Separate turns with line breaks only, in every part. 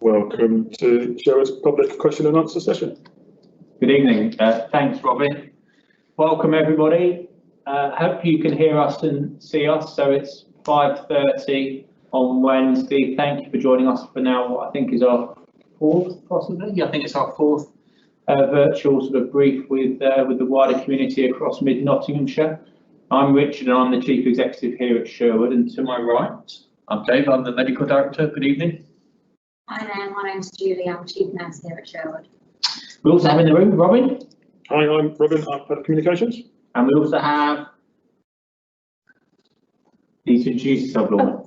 Welcome to Sherwood's public question and answer session.
Good evening. Thanks, Robin. Welcome, everybody. Hope you can hear us and see us. So it's 5:30 on Wednesday. Thank you for joining us for now what I think is our fourth, possibly. Yeah, I think it's our fourth virtual sort of brief with the wider community across mid-Nottinghamshire. I'm Richard and I'm the Chief Executive here at Sherwood, and to my right, I'm Dave, I'm the Medical Director. Good evening.
Hi there, my name's Julie, I'm Chief Nurse here at Sherwood.
We also have in the room Robin.
Hi, I'm Robin, I'm Head of Communications.
And we also have... Please introduce yourself, Lorna.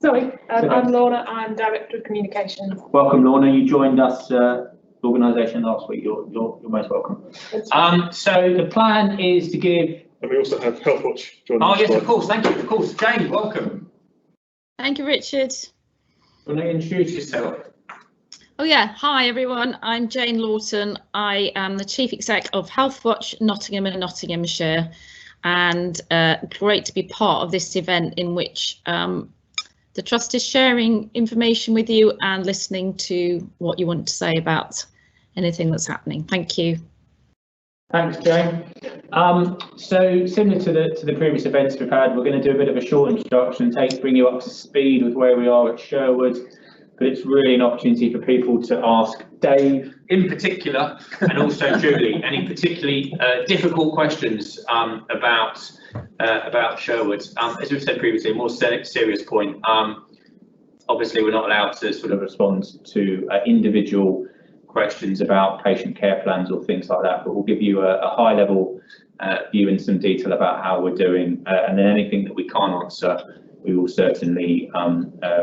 I'm Lorna, I'm Director of Communications.
Welcome, Lorna. You joined us, the organisation last week. You're most welcome. So the plan is to give...
And we also have Health Watch joining us.
Oh, yes, of course. Thank you. Of course. Jane, welcome.
Thank you, Richard.
Want to introduce yourself?
Oh yeah, hi everyone, I'm Jane Lawton. I am the Chief Exec of Health Watch Nottingham and Nottinghamshire, and great to be part of this event in which the Trust is sharing information with you and listening to what you want to say about anything that's happening. Thank you.
Thanks, Jane. So similar to the previous events we've had, we're going to do a bit of a short introduction, bring you up to speed with where we are at Sherwood. But it's really an opportunity for people to ask Dave in particular, and also Julie, any particularly difficult questions about Sherwood. As we've said previously, a more serious point. Obviously, we're not allowed to sort of respond to individual questions about patient care plans or things like that, but we'll give you a high level view in some detail about how we're doing, and then anything that we can't answer, we will certainly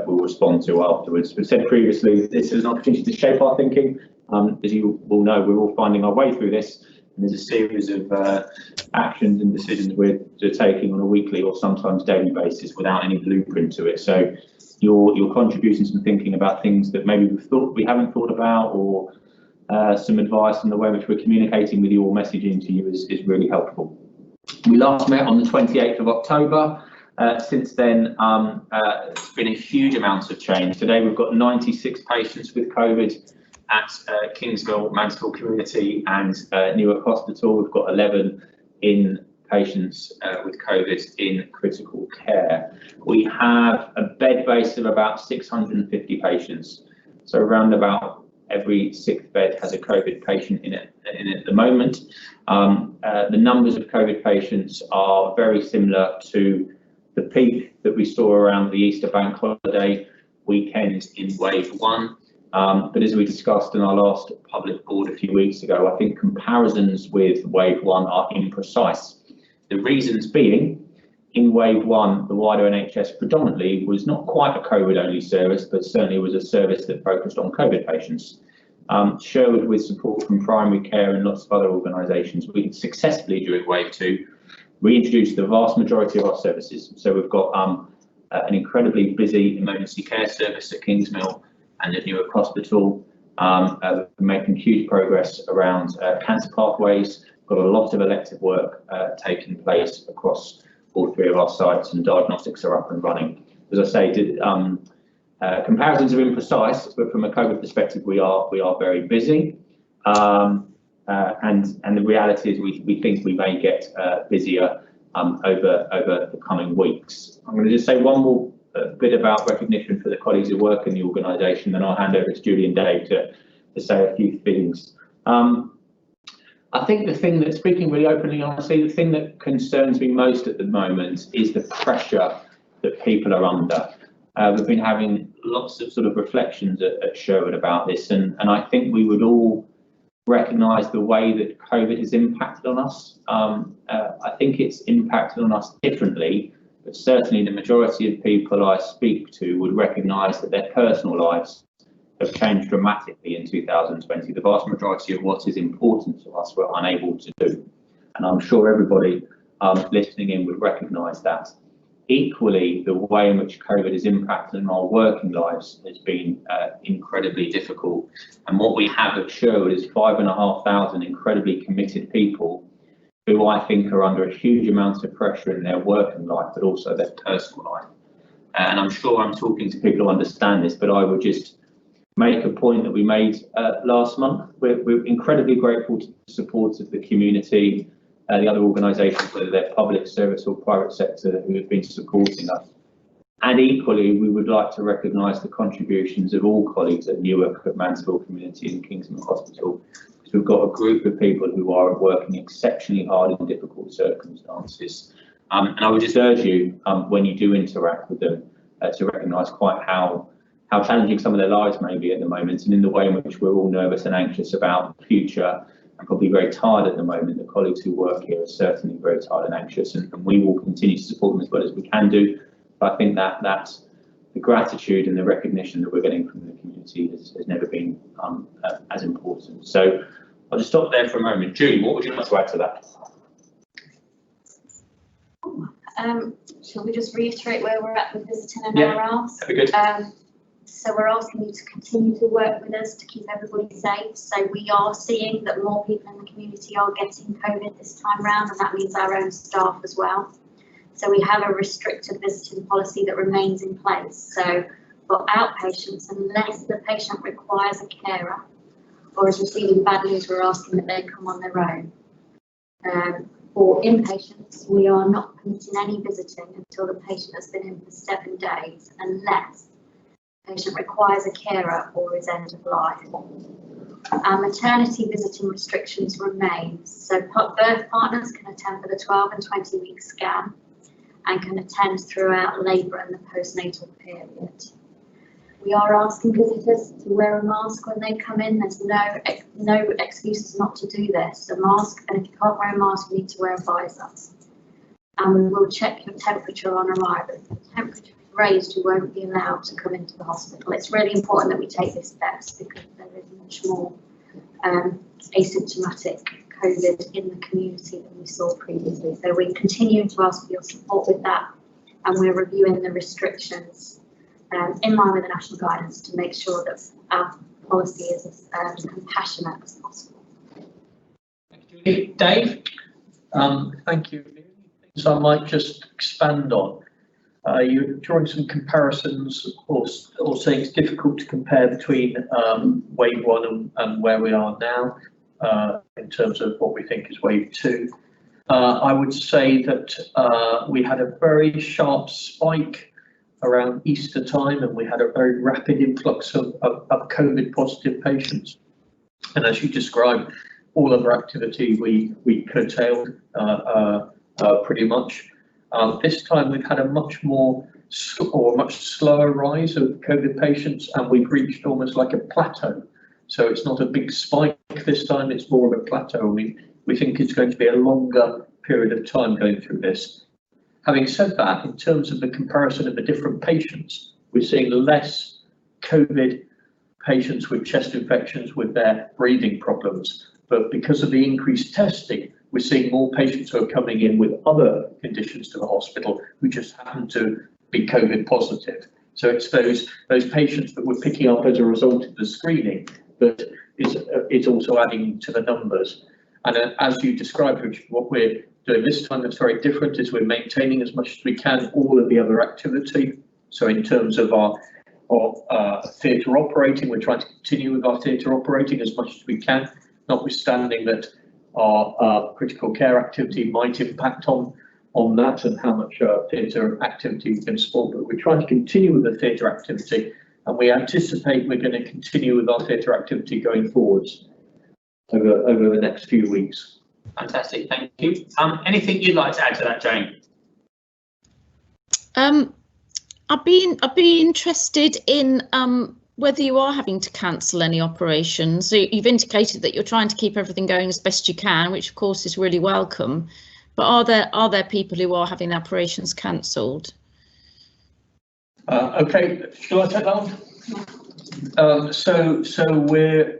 will respond to afterwards. We've said previously, this is an opportunity to shape our thinking. As you all know, we're all finding our way through this, and there's a series of actions and decisions we're taking on a weekly or sometimes daily basis without any blueprint to it. So your contributing some thinking about things that maybe we haven't thought about, or some advice on the way in which we're communicating with you or messaging to you is really helpful. We last met on the 28th of October. Since then, it's been a huge amount of change. Today, we've got 96 patients with COVID at Kingsmill, Mansfield Community and Newark Hospital. We've got 11 in patients with COVID in critical care. We have a bed base of about 650 patients. So around about every sixth bed has a COVID patient in it at the moment. The numbers of COVID patients are very similar to the peak that we saw around the Easter bank holiday weekend in wave one. But as we discussed in our last public board a few weeks ago, I think comparisons with wave one are imprecise. The reasons being, in wave one, the wider NHS predominantly was not quite a COVID only service, but certainly was a service that focused on COVID patients. Sherwood, with support from primary care and lots of other organisations, we successfully during wave two reintroduced the vast majority of our services. So we've got an incredibly busy emergency care service at Kingsmill and at Newark Hospital. We're making huge progress around cancer pathways. Got a lot of elective work taking place across all three of our sites, and diagnostics are up and running. As I say, comparisons are imprecise, but from a COVID perspective, we are very busy. And the reality is we think we may get busier over the coming weeks. I'm going to just say one more bit about recognition for the colleagues who work in the organisation, then I'll hand over to Julie and Dave to say a few things. I think the thing that, speaking really openly and honestly, the thing that concerns me most at the moment is the pressure that people are under. We've been having lots of sort of reflections at Sherwood about this, and I think we would all recognise the way that COVID has impacted on us. I think it's impacted on us differently, but certainly the majority of people I speak to would recognise that their personal lives have changed dramatically in 2020. The vast majority of what is important to us we're unable to do, and I'm sure everybody listening in would recognise that. Equally, the way in which COVID has impacted on our working lives has been incredibly difficult. And what we have at Sherwood is 5,500 incredibly committed people who I think are under a huge amount of pressure in their working life, but also their personal life. And I'm sure I'm talking to people who understand this, but I would just make a point that we made last month. We're incredibly grateful to the support of the community, the other organisations, whether they're public service or private sector, who have been supporting us. And equally, we would like to recognise the contributions of all colleagues at Newark, at Mansfield Community and Kingston Hospital, because we've got a group of people who are working exceptionally hard in difficult circumstances. And I would just urge you, when you do interact with them, to recognise quite how challenging some of their lives may be at the moment, and in the way in which we're all nervous and anxious about the future and probably very tired at the moment. The colleagues who work here are certainly very tired and anxious, and we will continue to support them as well as we can do. But I think that's the gratitude and the recognition that we're getting from the community has never been as important. So I'll just stop there for a moment. Julie, what would you like to add to that?
Shall we just reiterate where we're at with visiting and our ask?
That'd be good.
So we're asking you to continue to work with us to keep everybody safe. So we are seeing that more people in the community are getting COVID this time round, and that means our own staff as well. So we have a restricted visiting policy that remains in place. So for outpatients, unless the patient requires a carer or is receiving bad news, we're asking that they come on their own. For inpatients, we are not permitting any visiting until the patient has been in for 7 days, unless the patient requires a carer or is end of life. Our maternity visiting restrictions remain. So birth partners can attend for the 12 and 20-week scan and can attend throughout labour and the postnatal period. We are asking visitors to wear a mask when they come in. There's no excuses not to do this. A mask, and if you can't wear a mask, you need to wear a visor. And we will check your temperature on arrival. If the temperature is raised, you won't be allowed to come into the hospital. It's really important that we take this steps because there is much more asymptomatic COVID in the community than we saw previously. So we're continuing to ask for your support with that, and we're reviewing the restrictions in line with the national guidance to make sure that our policy is as compassionate as possible.
Thank you, Julie. Dave?
Thank you. So I might just expand on. You're drawing some comparisons or saying it's difficult to compare between wave 1 and where we are now in terms of what we think is wave 2. I would say that we had a very sharp spike around Easter time, and we had a very rapid influx of COVID positive patients. And as you described, all of our activity we curtailed pretty much. This time we've had a much slower rise of COVID patients, and we've reached almost like a plateau. So it's not a big spike this time, it's more of a plateau. We think it's going to be a longer period of time going through this. Having said that, in terms of the comparison of the different patients, we're seeing less COVID patients with chest infections with their breathing problems. But because of the increased testing, we're seeing more patients who are coming in with other conditions to the hospital who just happen to be COVID positive. So it's those patients that we're picking up as a result of the screening that is also adding to the numbers. And as you described, Richard, what we're doing this time that's very different is we're maintaining as much as we can all of the other activity. So in terms of our theatre operating, we're trying to continue with our theatre operating as much as we can, notwithstanding that our critical care activity might impact on that and how much theatre activity we can support. But we're trying to continue with the theatre activity, and we anticipate we're going to continue with our theatre activity going forwards over the next few weeks.
Fantastic, thank you. Anything you'd like to add to that, Jane?
I'd be interested in whether you are having to cancel any operations. So you've indicated that you're trying to keep everything going as best you can, which of course is really welcome. But are there people who are having their operations cancelled?
Okay, shall I take that one? So we're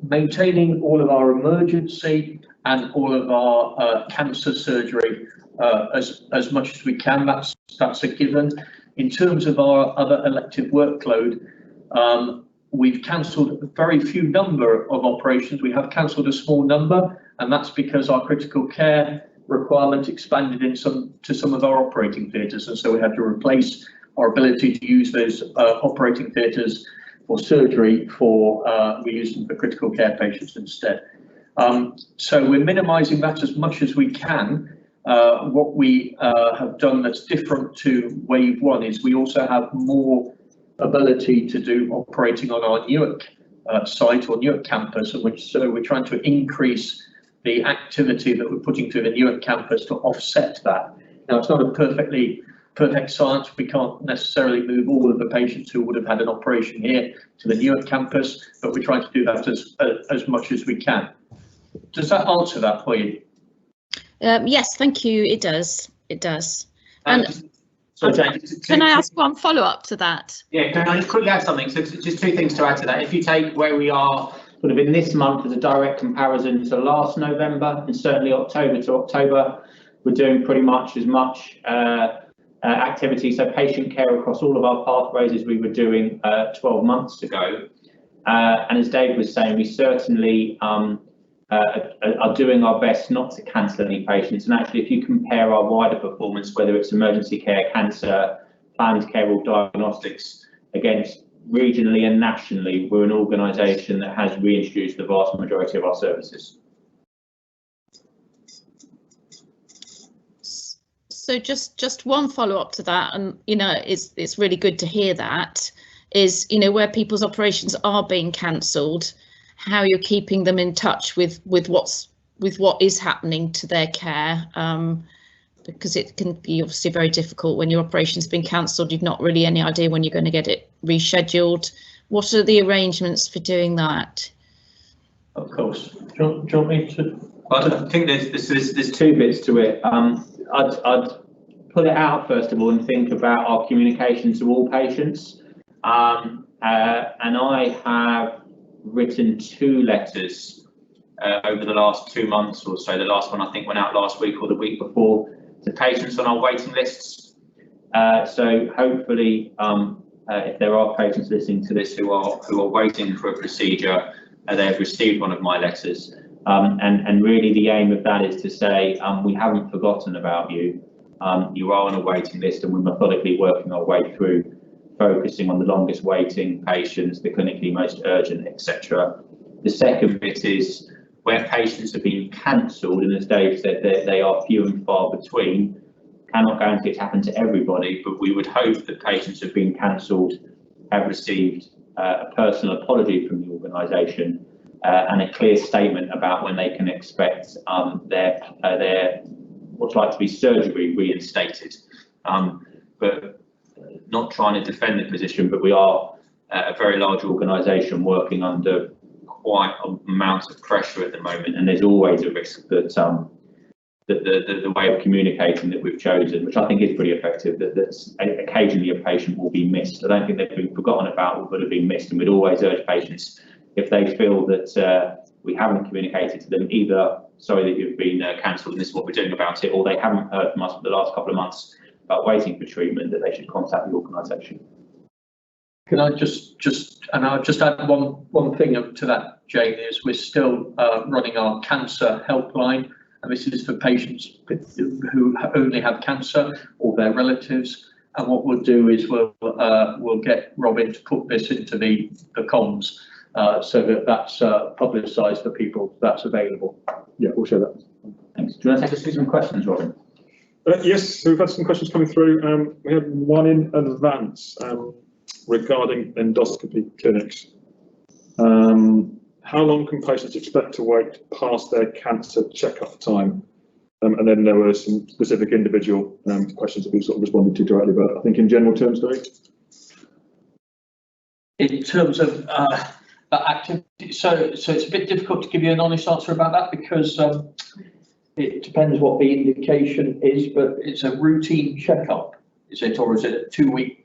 maintaining all of our emergency and all of our cancer surgery as much as we can. That's a given. In terms of our other elective workload, we've cancelled a very few number of operations. We have cancelled a small number, and that's because our critical care requirement expanded to some of our operating theatres, and so we had to replace our ability to use those operating theatres surgery, we use them for critical care patients instead. So we're minimising that as much as we can. What we have done that's different to wave one is we also have more ability to do operating on our Newark site or Newark campus, so we're trying to increase the activity that we're putting through the Newark campus to offset that. Now, it's not a perfect science. We can't necessarily move all of the patients who would have had an operation here to the Newark campus, but we're trying to do that as much as we can. Does that answer that for you?
Yes, thank you. It does. It does. And
Jane,
can I ask one follow-up to that?
Yeah, can I just quickly add something? So just two things to add to that. If you take where we are sort of in this month as a direct comparison to last November and certainly October to October, we're doing pretty much as much activity, so patient care across all of our pathways as we were doing 12 months ago. And as Dave was saying, we certainly are doing our best not to cancel any patients. And actually, if you compare our wider performance, whether it's emergency care, cancer, planned care or diagnostics, against regionally and nationally, we're an organisation that has reintroduced the vast majority of our services.
So just one follow-up to that, and it's really good to hear that, is where people's operations are being cancelled, how you're keeping them in touch with what is happening to their care, because it can be obviously very difficult when your operation's been cancelled. You've not really any idea when you're going to get it rescheduled. What are the arrangements for doing that?
Of course. Do you want me to?
I think there's two bits to it. I'd pull it out first of all and think about our communication to all patients. And I have written 2 letters over the last 2 months or so. The last one I think went out last week or the week before to patients on our waiting lists. So hopefully, if there are patients listening to this who are waiting for a procedure, they have received one of my letters. And really the aim of that is to say we haven't forgotten about you. You are on a waiting list, and we're methodically working our way through, focusing on the longest waiting patients, the clinically most urgent, etc. The second bit is where patients have been cancelled, and as Dave said, they are few and far between. Cannot guarantee it's happened to everybody, but we would hope that patients who have been cancelled have received a personal apology from the organisation and a clear statement about when they can expect their what's like to be surgery reinstated. But not trying to defend the position, but we are a very large organisation working under quite an amount of pressure at the moment, and there's always a risk that the way of communicating that we've chosen, which I think is pretty effective, that occasionally a patient will be missed. I don't think they've been forgotten about, but have been missed, and we'd always urge patients, if they feel that we haven't communicated to them, either sorry that you've been cancelled and this is what we're doing about it, or they haven't heard from us for the last couple of months about waiting for treatment, that they should contact the organisation.
Can I I'll just add one thing to that, Jane, is we're still running our cancer helpline, and this is for patients who only have cancer or their relatives. And what we'll do is we'll get Robin to put this into the comms so that that's publicised for people. That's available.
Yeah, we'll share that.
Thanks. Do you want to take us through some questions, Robin?
Yes, so we've had some questions coming through. We had one in advance regarding endoscopy clinics. How long can patients expect to wait past their cancer checkup time? And then there were some specific individual questions that we sort of responded to directly, but I think in general terms, Dave?
In terms of that activity, so it's a bit difficult to give you an honest answer about that, because it depends what the indication is, but it's a routine checkup, is it, or is it a 2-week?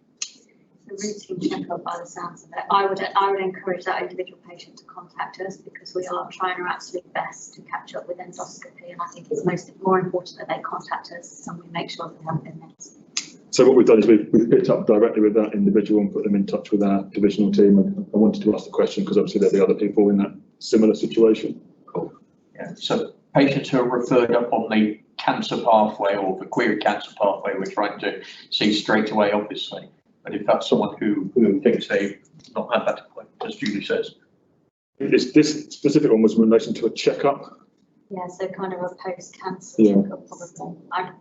It's a routine checkup by the sounds of it. I would encourage that individual patient to contact us, because we are trying our absolute best to catch up with endoscopy, and I think it's more important that they contact us and we make sure that they haven't been missed.
So what we've done is we've picked up directly with that individual and put them in touch with our divisional team. I wanted to ask the question because obviously there'll be other people in that similar situation.
Cool. Yeah. So patients who are referred up on the cancer pathway or the query cancer pathway, we're trying to see straight away, obviously. And if that's someone who thinks they've not had that appointment, as Julie says.
This specific one was in relation to a checkup.
Yeah, so kind of a post-cancer
Yeah.
checkup probably. I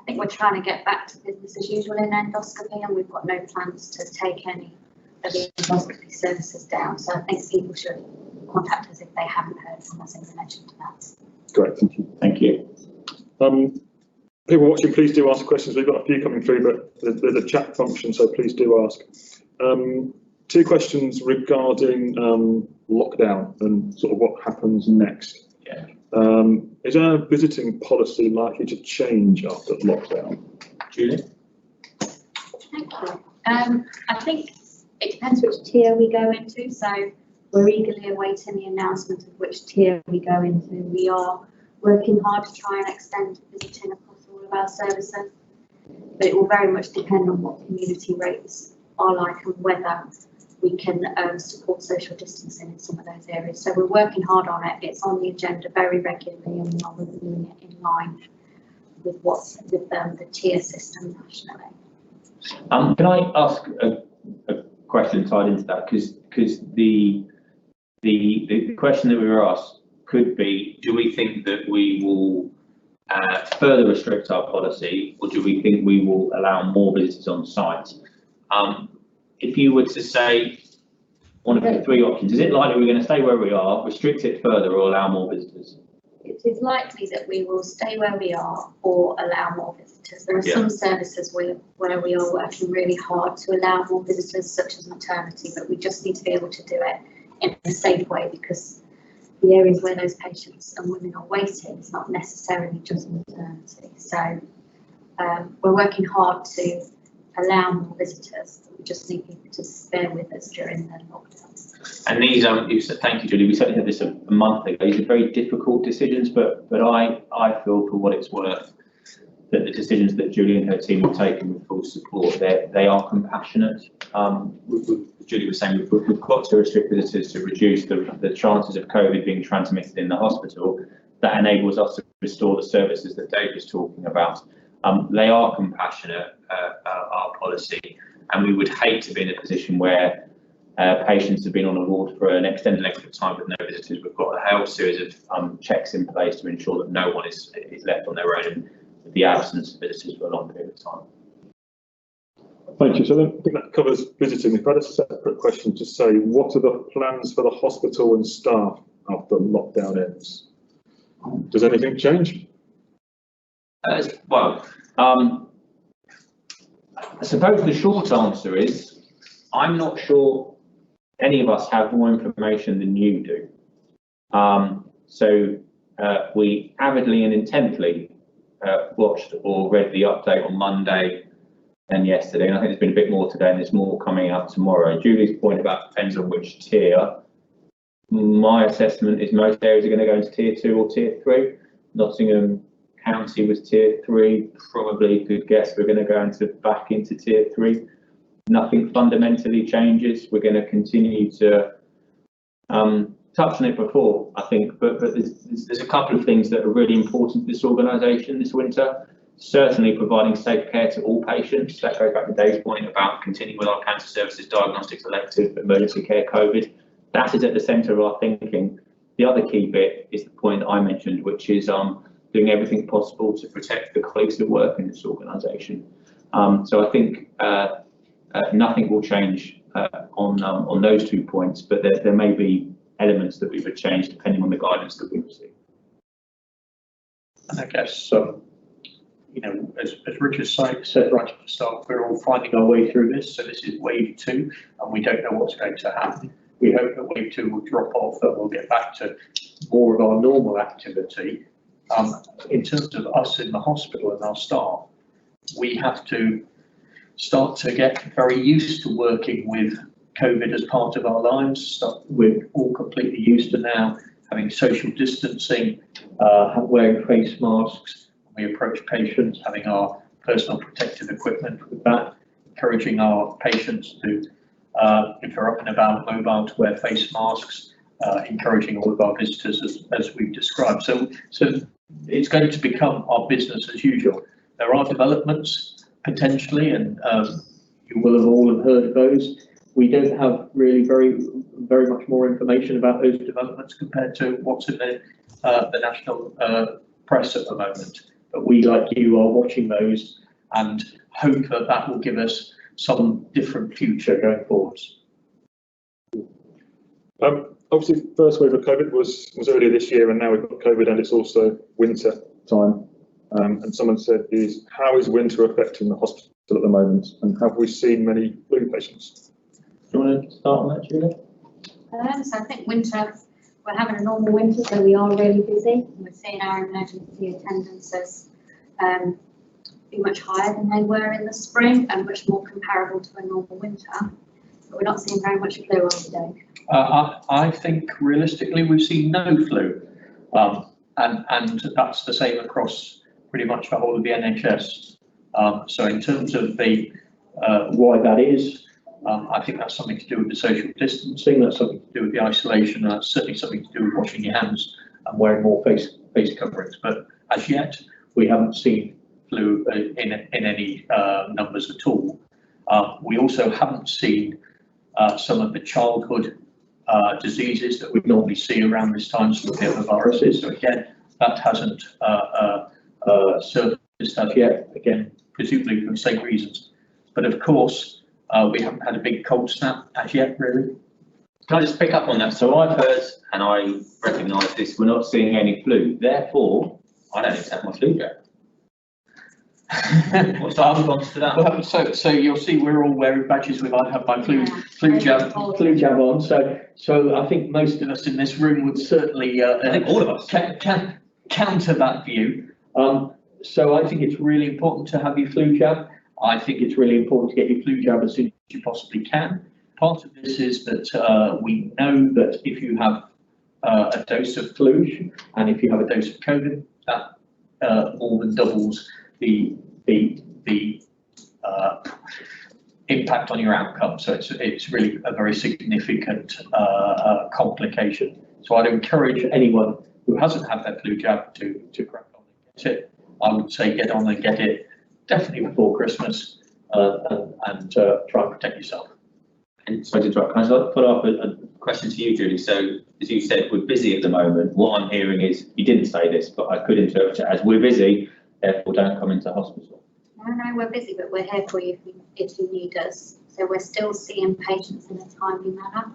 think we're trying to get back to business as usual in endoscopy, and we've got no plans to take any of the endoscopy services down. So I think people should contact us if they haven't heard from us in relation to that.
Great, thank you.
Thank you.
People watching, please do ask questions. We've got a few coming through, but there's a chat function, so please do ask. Two questions regarding lockdown and sort of what happens next.
Yeah.
Is our visiting policy likely to change after lockdown?
Julie?
Thank you. I think it depends which tier we go into. So we're eagerly awaiting the announcement of which tier we go into. We are working hard to try and extend visiting across all of our services, but it will very much depend on what community rates are like and whether we can support social distancing in some of those areas. So we're working hard on it. It's on the agenda very regularly, and we are reviewing it in line with what's with the tier system nationally.
Can I ask a question tied into that? Because the question that we were asked could be, do we think that we will further restrict our policy, or do we think we will allow more visitors on site? If you were to say one of the three options, is it likely we're going to stay where we are, restrict it further, or allow more visitors?
It is likely that we will stay where we are or allow more visitors. There are some services where we are working really hard to allow more visitors, such as maternity, but we just need to be able to do it in a safe way, because the areas where those patients and women are waiting is not necessarily just maternity. So we're working hard to allow more visitors. We just need people to bear with us during the lockdown.
And these, you said, thank you, Julie. We certainly had this a month ago. These are very difficult decisions, but I feel, for what it's worth, that the decisions that Julie and her team have taken with full support, they are compassionate. Julie was saying we've got to restrict visitors to reduce the chances of COVID being transmitted in the hospital. That enables us to restore the services that Dave was talking about. They are compassionate, our policy, and we would hate to be in a position where patients have been on a ward for an extended length of time with no visitors. We've got a whole series of checks in place to ensure that no one is left on their own with the absence of visitors for a long period of time.
Thank you. So I think that covers visiting. We've had a separate question to say, what are the plans for the hospital and staff after lockdown ends? Does anything change?
Well, I suppose the short answer is, I'm not sure any of us have more information than you do. So we avidly and intently watched or read the update on Monday and yesterday, and I think there's been a bit more today, and there's more coming out tomorrow. Julie's point about depends on which tier. My assessment is most areas are going to go into tier 2 or tier 3. Nottingham County was tier 3, probably good guess we're going to go back into tier 3. Nothing fundamentally changes. We're going to continue to touch on it before, I think, but there's a couple of things that are really important to this organisation this winter. Certainly providing safe care to all patients. That goes back to Dave's point about continuing with our cancer services, diagnostics, elective, emergency care, COVID. That is at the centre of our thinking. The other key bit is the point I mentioned, which is doing everything possible to protect the colleagues that work in this organisation. So I think nothing will change on those 2 points, but there may be elements that we would change depending on the guidance that we receive.
And I guess, you know, as Richard said right at the start, we're all finding our way through this. So this is wave 2, and we don't know what's going to happen. We hope that wave 2 will drop off, and we'll get back to more of our normal activity. In terms of us in the hospital and our staff, we have to start to get very used to working with COVID as part of our lives. We're all completely used to now having social distancing, wearing face masks when we approach patients, having our personal protective equipment with that, encouraging our patients to, if they're up and about mobile, to wear face masks, encouraging all of our visitors as we've described. So it's going to become our business as usual. There are developments potentially, and you will have all heard of those. We don't have really very much more information about those developments compared to what's in the national press at the moment. But we, like you, are watching those and hope that that will give us some different future going forwards.
Obviously, the first wave of COVID was earlier this year, and now we've got COVID, and it's also winter time. And someone said, how is winter affecting the hospital at the moment, and have we seen many flu patients?
Do you want to start on that, Julie?
So I think winter, we're having a normal winter, so we are really busy. We're seeing our emergency attendances be much higher than they were in the spring and much more comparable to a normal winter. But we're not seeing very much flu on today.
I think realistically we've seen no flu, and that's the same across pretty much the whole of the NHS. So in terms of the why that is, I think that's something to do with the social distancing, that's something to do with the isolation, and that's certainly something to do with washing your hands and wearing more face coverings. But as yet, we haven't seen flu in any numbers at all. We also haven't seen some of the childhood diseases that we normally see around this time, some of the other viruses. So again, that hasn't surfaced as yet, again, presumably for the same reasons. But of course, we haven't had a big cold snap as yet, really.
Can I just pick up on that? So I've heard, and I recognise this, we're not seeing any flu. Therefore, I don't even have my flu jab. What's the response to that?
Well, so you'll see we're all wearing badges with I have my flu jab on. So I think most of us in this room would certainly
I think all of us
can counter that view. So I think it's really important to have your flu jab. I think it's really important to get your flu jab as soon as you possibly can. Part of this is that we know that if you have a dose of flu and if you have a dose of COVID, that more than doubles the impact on your outcome. So it's really a very significant complication. So I'd encourage anyone who hasn't had their flu jab to crack on and get it. I would say get on and get it definitely before Christmas and try and protect yourself.
And sorry to interrupt, can I follow up a question to you, Julie? So as you said, we're busy at the moment. What I'm hearing is, you didn't say this, but I could interpret it as we're busy, therefore don't come into hospital.
No, we're busy, but we're here for you if you need us. So we're still seeing patients in a timely manner,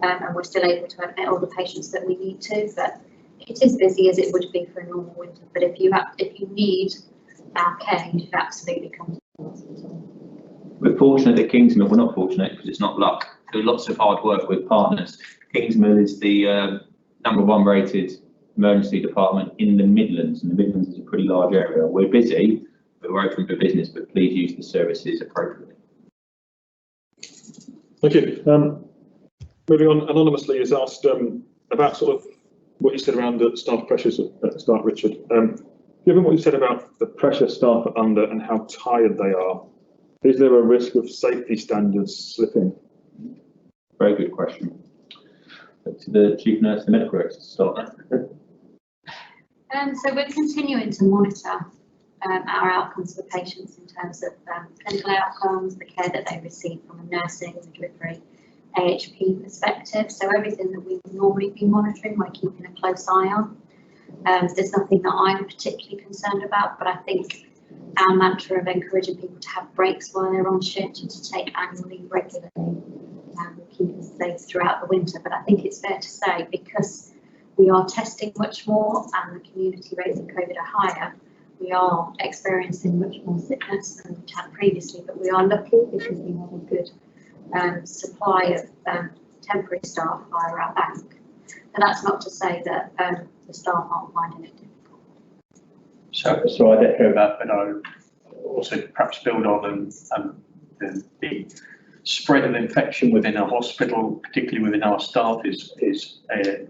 and we're still able to admit all the patients that we need to, but it is busy as it would be for a normal winter. But if you need our care, you should absolutely come to the hospital.
We're fortunate at Kingsmill, we're not fortunate because it's not luck. Do lots of hard work with partners. Kingsmill is the #1 rated emergency department in the Midlands, and the Midlands is a pretty large area. We're busy, but we're open for business, but please use the services appropriately.
Thank you. Moving on, anonymously is asked about sort of what you said around the staff pressures at the start, Richard. Given what you said about the pressure staff are under and how tired they are, is there a risk of safety standards slipping?
Very good question. To the Chief Nurse and Medical Director to start that.
So we're continuing to monitor our outcomes for patients in terms of clinical outcomes, the care that they receive from a nursing, midwifery, AHP perspective. So everything that we would normally be monitoring, we're keeping a close eye on. There's nothing that I'm particularly concerned about, but I think our mantra of encouraging people to have breaks while they're on shift and to take annual leave regularly will keep us safe throughout the winter. But I think it's fair to say, because we are testing much more and the community rates of COVID are higher, we are experiencing much more sickness than we've had previously, but we are lucky because we have a good supply of temporary staff via our bank. And that's not to say that the staff aren't finding it difficult.
So I'd echo that, but I would also perhaps build on the spread of infection within a hospital, particularly within our staff, is a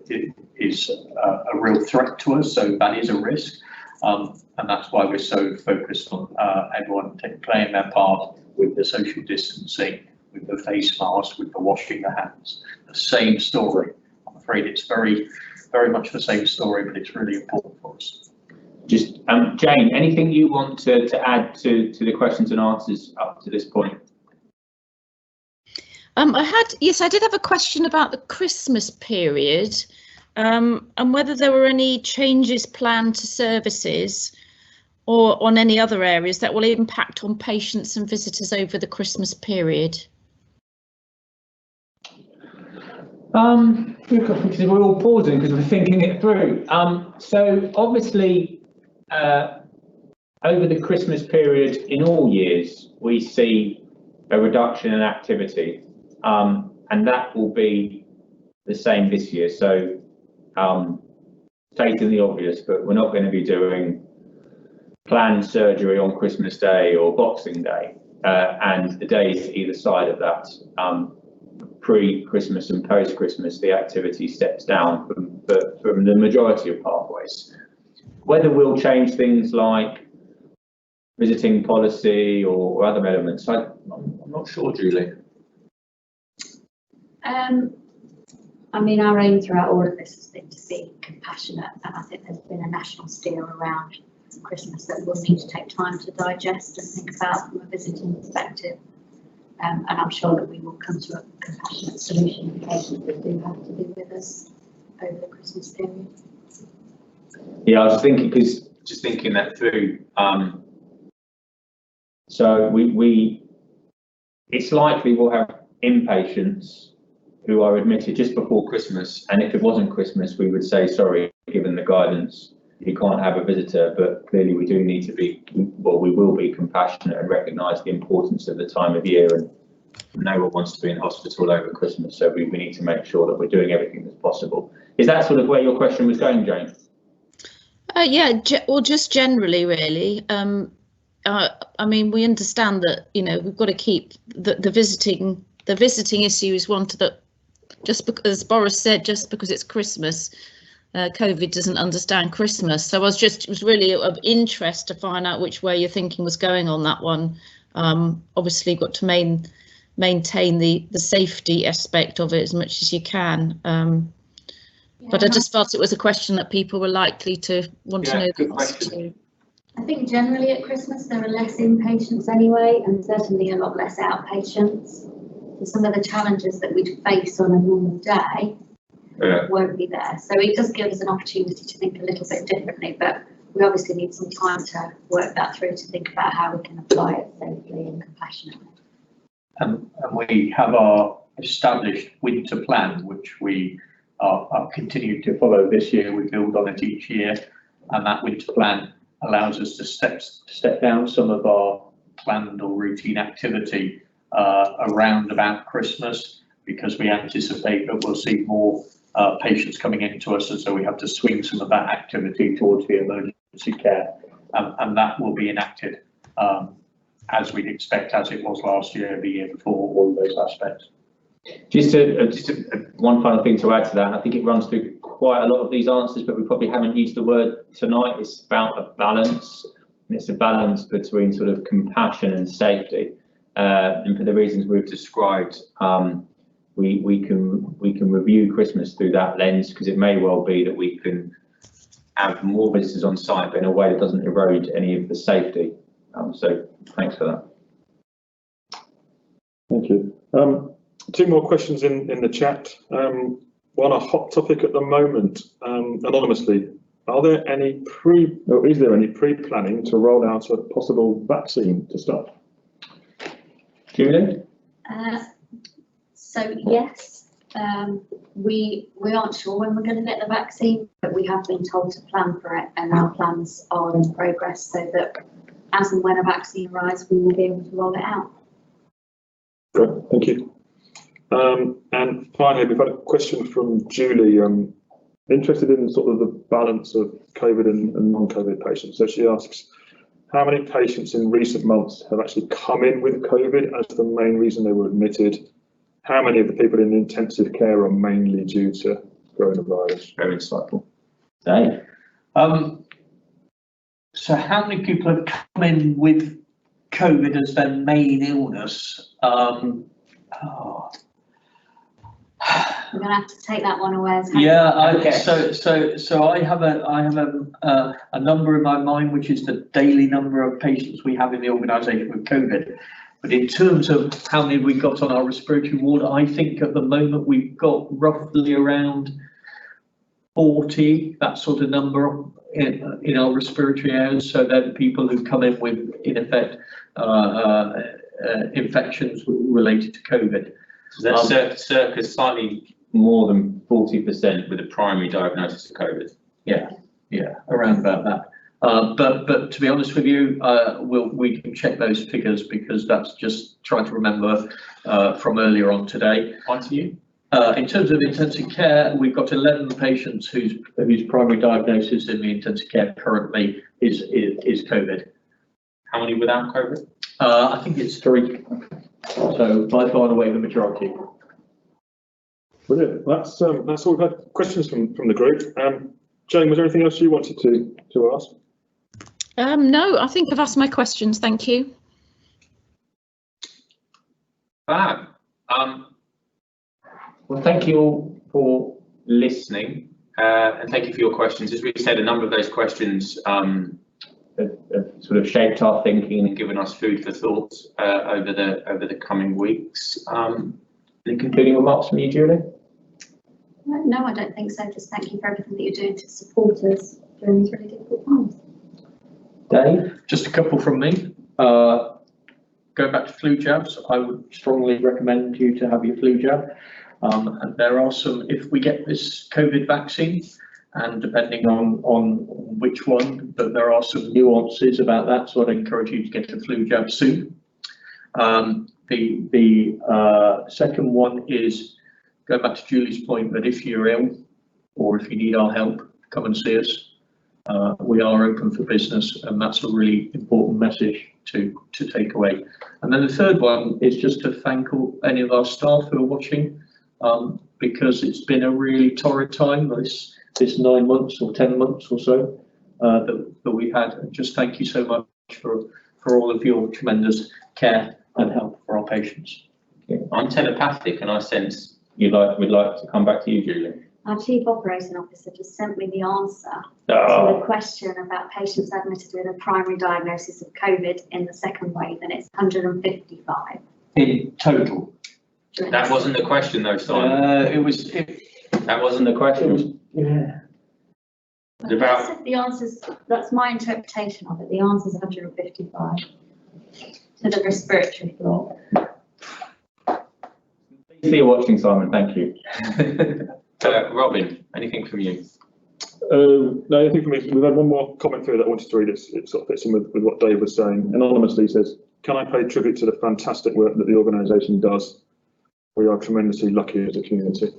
real threat to us. So that is a risk, and that's why we're so focused on everyone playing their part with the social distancing, with the face mask, with the washing the hands. The same story. I'm afraid it's very much the same story, but it's really important for us.
Just Jane, anything you want to add to the questions and answers up to this point?
Yes, I did have a question about the Christmas period, and whether there were any changes planned to services or on any other areas that will impact on patients and visitors over the Christmas period.
We're all pausing because we're thinking it through. So obviously, over the Christmas period in all years, we see a reduction in activity, and that will be the same this year. So, stating the obvious, but we're not going to be doing planned surgery on Christmas Day or Boxing Day, and the days either side of that. Pre-Christmas and post-Christmas, the activity steps down from the majority of pathways. Whether we'll change things like visiting policy or other elements, I'm not sure, Julie.
I mean, our aim throughout all of this has been to be compassionate, and I think there's been a national steer around Christmas that we'll need to take time to digest and think about from a visiting perspective. And I'm sure that we will come to a compassionate solution for patients that do have to be with us over the Christmas period.
Yeah, I was thinking, because just thinking that through. So it's likely we'll have inpatients who are admitted just before Christmas, and if it wasn't Christmas, we would say sorry, given the guidance, you can't have a visitor. But clearly, we do need to be, well, we will be compassionate and recognise the importance of the time of year, and no one wants to be in hospital over Christmas, so we need to make sure that we're doing everything that's possible. Is that sort of where your question was going, Jane?
Yeah, well, just generally, really. I mean, we understand that, you know, we've got to keep the visiting issue is one that, just because, as Boris said, just because it's Christmas, COVID doesn't understand Christmas. So it was really of interest to find out which way your thinking was going on that one. Obviously, you've got to maintain the safety aspect of it as much as you can. But I just felt it was a question that people were likely to want to know the answer to.
I think generally at Christmas there are less inpatients anyway, and certainly a lot less outpatients. So some of the challenges that we'd face on a normal day won't be there. So it does give us an opportunity to think a little bit differently, but we obviously need some time to work that through, to think about how we can apply it safely and compassionately.
And we have our established winter plan, which we are continuing to follow this year. We build on it each year, and that winter plan allows us to step down some of our planned or routine activity around about Christmas, because we anticipate that we'll see more patients coming into us, and so we have to swing some of that activity towards the emergency care, and that will be enacted as we'd expect, as it was last year, the year before, all of those aspects.
Just one final thing to add to that, and I think it runs through quite a lot of these answers, but we probably haven't used the word tonight. It's about a balance, and it's a balance between sort of compassion and safety. And for the reasons we've described, we can review Christmas through that lens, because it may well be that we can have more visitors on site, but in a way that doesn't erode any of the safety. So thanks for that.
Thank you. Two more questions in the chat. One, a hot topic at the moment, anonymously. Is there any pre-planning to roll out a possible vaccine to start?
Julie?
So yes, we aren't sure when we're going to get the vaccine, but we have been told to plan for it, and our plans are in progress so that as and when a vaccine arrives, we will be able to roll it out.
Great, thank you. And finally, we've had a question from Julie, interested in sort of the balance of COVID and non-COVID patients. So she asks, how many patients in recent months have actually come in with COVID as the main reason they were admitted? How many of the people in intensive care are mainly due to coronavirus?
Very insightful. Dave?
So how many people have come in with COVID as their main illness?
We're going to have to take that one away.
Yeah,
Okay.
So I have a number in my mind, which is the daily number of patients we have in the organisation with COVID. But in terms of how many we got on our respiratory ward, I think at the moment we've got roughly around 40, that sort of number in our respiratory areas. So they're the people who come in with, in effect, infections related to COVID.
So that's circa slightly more than 40% with a primary diagnosis of COVID.
Yeah, around about that. But to be honest with you, we can check those figures because that's just trying to remember from earlier on today.
On to you.
In terms of intensive care, we've got 11 patients whose primary diagnosis in the intensive care currently is COVID.
How many without COVID?
I think it's 3. So by far and away the majority.
Brilliant. That's all we've had. Questions from the group. Jane, was there anything else you wanted to ask?
No, I think I've asked my questions. Thank you.
Fab. Well, thank you all for listening, and thank you for your questions. As we said, a number of those questions have sort of shaped our thinking and given us food for thought over the coming weeks. Any concluding remarks from you, Julie?
No, I don't think so. Just thank you for everything that you're doing to support us during these really difficult times.
Dave? Just a couple from me. Going back to flu jabs, I would strongly recommend you to have your flu jab. And there are some, if we get this COVID vaccine, and depending on which one, but there are some nuances about that, so I'd encourage you to get a flu jab soon. The second one is, go back to Julie's point, that if you're ill or if you need our help, come and see us. We are open for business, and that's a really important message to take away. And then the third one is just to thank any of our staff who are watching, because it's been a really torrid time, this 9 months or 10 months or so that we've had. And just thank you so much for all of your tremendous care and help for our patients.
I'm telepathic, and I sense we'd like to come back to you, Julie.
Our Chief Operating Officer just sent me the answer to the question about patients admitted with a primary diagnosis of COVID in the second wave, and it's 155.
In total?
That wasn't the question, though, Simon. That wasn't the question.
Yeah.
About
the answers. That's my interpretation of it. The answer's 155 to the respiratory floor.
See you watching, Simon. Thank you. Robin, anything from you?
No, I think for me, we've had one more comment through that I wanted to read. It sort of fits in with what Dave was saying. Anonymously says, can I pay tribute to the fantastic work that the organisation does? We are tremendously lucky as a community.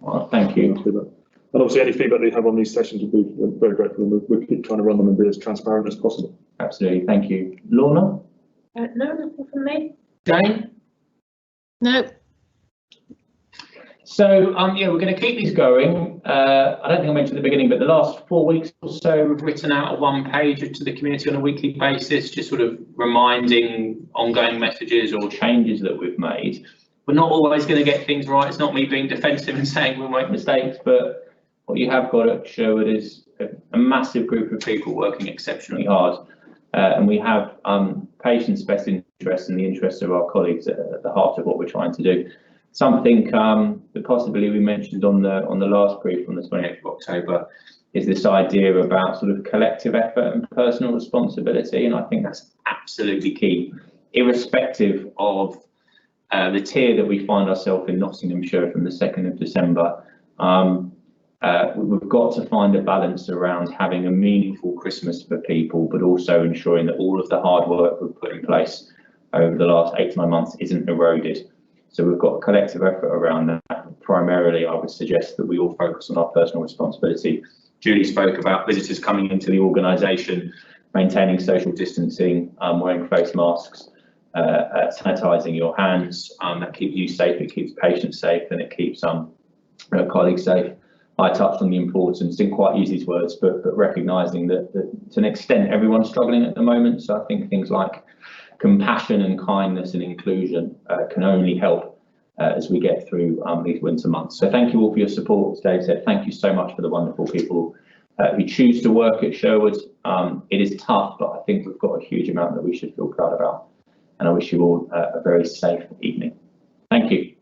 Well, thank you.
And obviously any feedback that you have on these sessions would be very grateful. We'll keep trying to run them and be as transparent as possible.
Absolutely, thank you. Lorna?
No, nothing from me.
Jane?
No.
So, yeah, we're going to keep these going. I don't think I mentioned at the beginning, but the last 4 weeks or so, we've written out a one-pager to the community on a weekly basis, just sort of reminding ongoing messages or changes that we've made. We're not always going to get things right. It's not me being defensive and saying we'll make mistakes, but what you have got at Sherwood is a massive group of people working exceptionally hard. And we have patients' best interests and the interests of our colleagues at the heart of what we're trying to do. Something that possibly we mentioned on the last brief on the 28th of October is this idea about sort of collective effort and personal responsibility, and I think that's absolutely key, irrespective of the tier that we find ourselves in Nottinghamshire from the 2nd of December. We've got to find a balance around having a meaningful Christmas for people, but also ensuring that all of the hard work we've put in place over the last 8 to 9 months isn't eroded. So we've got collective effort around that. Primarily, I would suggest that we all focus on our personal responsibility. Julie spoke about visitors coming into the organisation, maintaining social distancing, wearing face masks, sanitising your hands. That keeps you safe, it keeps patients safe, and it keeps colleagues safe. I touched on the importance, didn't quite use these words, but recognising that to an extent everyone's struggling at the moment. So I think things like compassion and kindness and inclusion can only help as we get through these winter months. So thank you all for your support. As Dave said, thank you so much for the wonderful people who choose to work at Sherwood. It is tough, but I think we've got a huge amount that we should feel proud about. and I wish you all a very safe evening. Thank you.